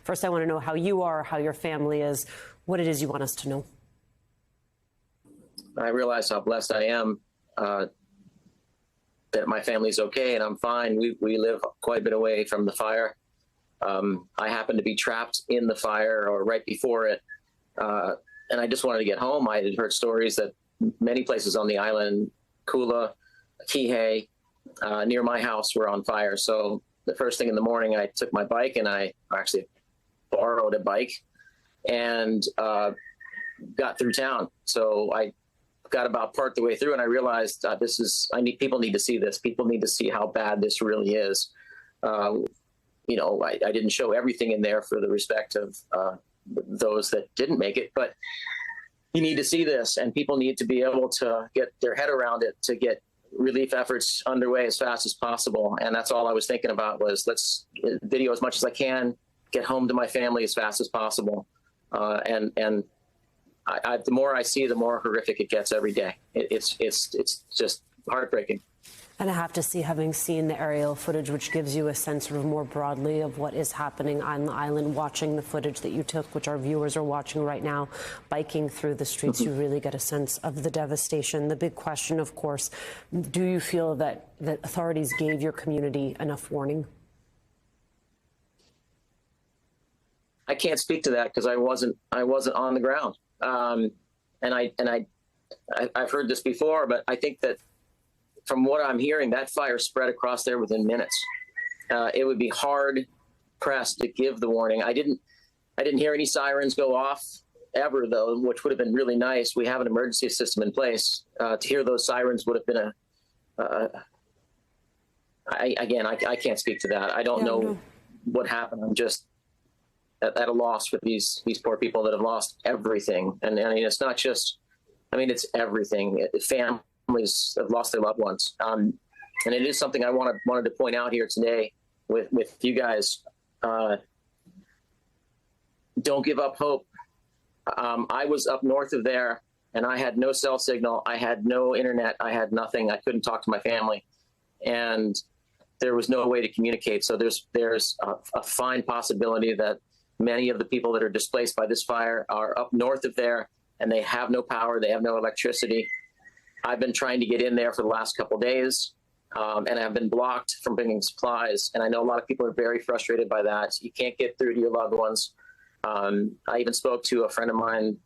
First, I want to know how you are, how your family is, what it is you want us to know. I realize how blessed I am that my family's okay and I'm fine. We live quite a bit away from the fire. I happened to be trapped in the fire or right before it. And I just wanted to get home. I had heard stories that many places on the island, Kula, Kihei, near my house were on fire. So the first thing in the morning, I took my bike and I actually borrowed a bike and got through town. So I got about part the way through and I realized people need to see this. People need to see how bad this really is. You know, I didn't show everything in there for the respect of those that didn't make it, but you need to see this and people need to be able to get their head around it to get relief efforts underway as fast as possible. And that's all I was thinking about was let's video as much as I can, get home to my family as fast as possible. And the more I see, the more horrific it gets every day. It's just heartbreaking. And I have to see, having seen the aerial footage, which gives you a sense sort of more broadly of what is happening on the island, watching the footage that you took, which our viewers are watching right now, biking through the streets, you really get a sense of the devastation. The big question, of course, do you feel that authorities gave your community enough warning? I can't speak to that because I wasn't on the ground. And I've heard this before, but I think that from what I'm hearing, that fire spread across there within minutes. It would be hard pressed to give the warning. I didn't hear any sirens go off ever, though, which would have been really nice. We have an emergency system in place. To hear those sirens would have been I can't speak to that. I don't know what happened. I'm just at a loss for these poor people that have lost everything. And I mean, it's not just, I mean, it's everything. Families have lost their loved ones. And it is something I wanted to point out here today with you guys. Don't give up hope. I was up north of there and I had no cell signal. I had no internet. I had nothing. I couldn't talk to my family and there was no way to communicate. So there's a fine possibility that many of the people that are displaced by this fire are up north of there and they have no power. They have no electricity. I've been trying to get in there for the last couple of days, and I've been blocked from bringing supplies. And I know a lot of people are very frustrated by that. You can't get through to your loved ones. I even spoke to a friend of mine,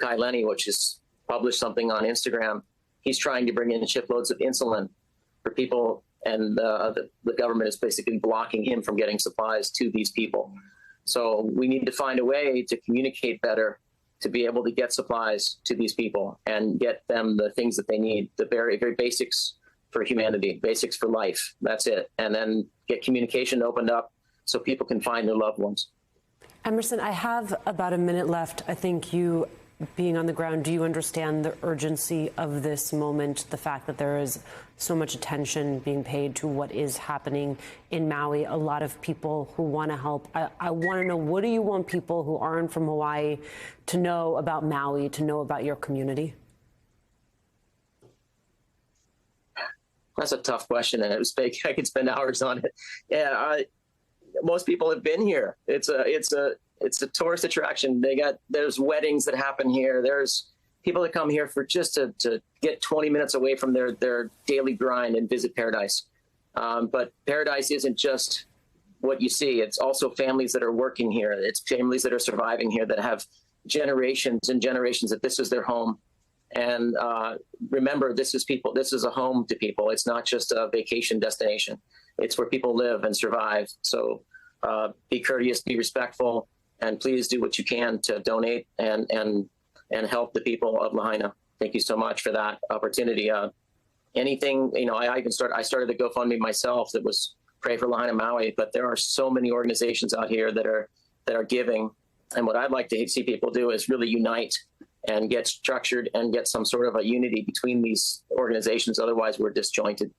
Kai Lenny, which has published something on Instagram. He's trying to bring in shiploads of insulin for people, and the government is basically blocking him from getting supplies to these people. So we need to find a way to communicate better, to be able to get supplies to these people and get them the things that they need, the very, very basics for humanity, basics for life. That's it. And then get communication opened up so people can find their loved ones. Emerson, I have about a minute left. I think you, being on the ground, do you understand the urgency of this moment, the fact that there is so much attention being paid to what is happening in Maui, a lot of people who want to help? I want to know, what do you want people who aren't from Hawaii to know about Maui, to know about your community? That's a tough question, and I could spend hours on it. Yeah, most people have been here. It's a tourist attraction. There's weddings that happen here. There's people that come here for just to get 20 minutes away from their daily grind and visit paradise. But paradise isn't just what you see. It's also families that are working here. It's families that are surviving here, that have generations and generations that this is their home. And remember, this is a home to people. It's not just a vacation destination. It's where people live and survive. So be courteous, be respectful, and please do what you can to donate and help the people of Lahaina. Thank you so much for that opportunity. Anything, I started the GoFundMe myself that was Pray for Lahaina Maui, but there are so many organizations out here that are giving. And what I'd like to see people do is really unite and get structured and get some sort of a unity between these organizations. Otherwise, we're disjointed.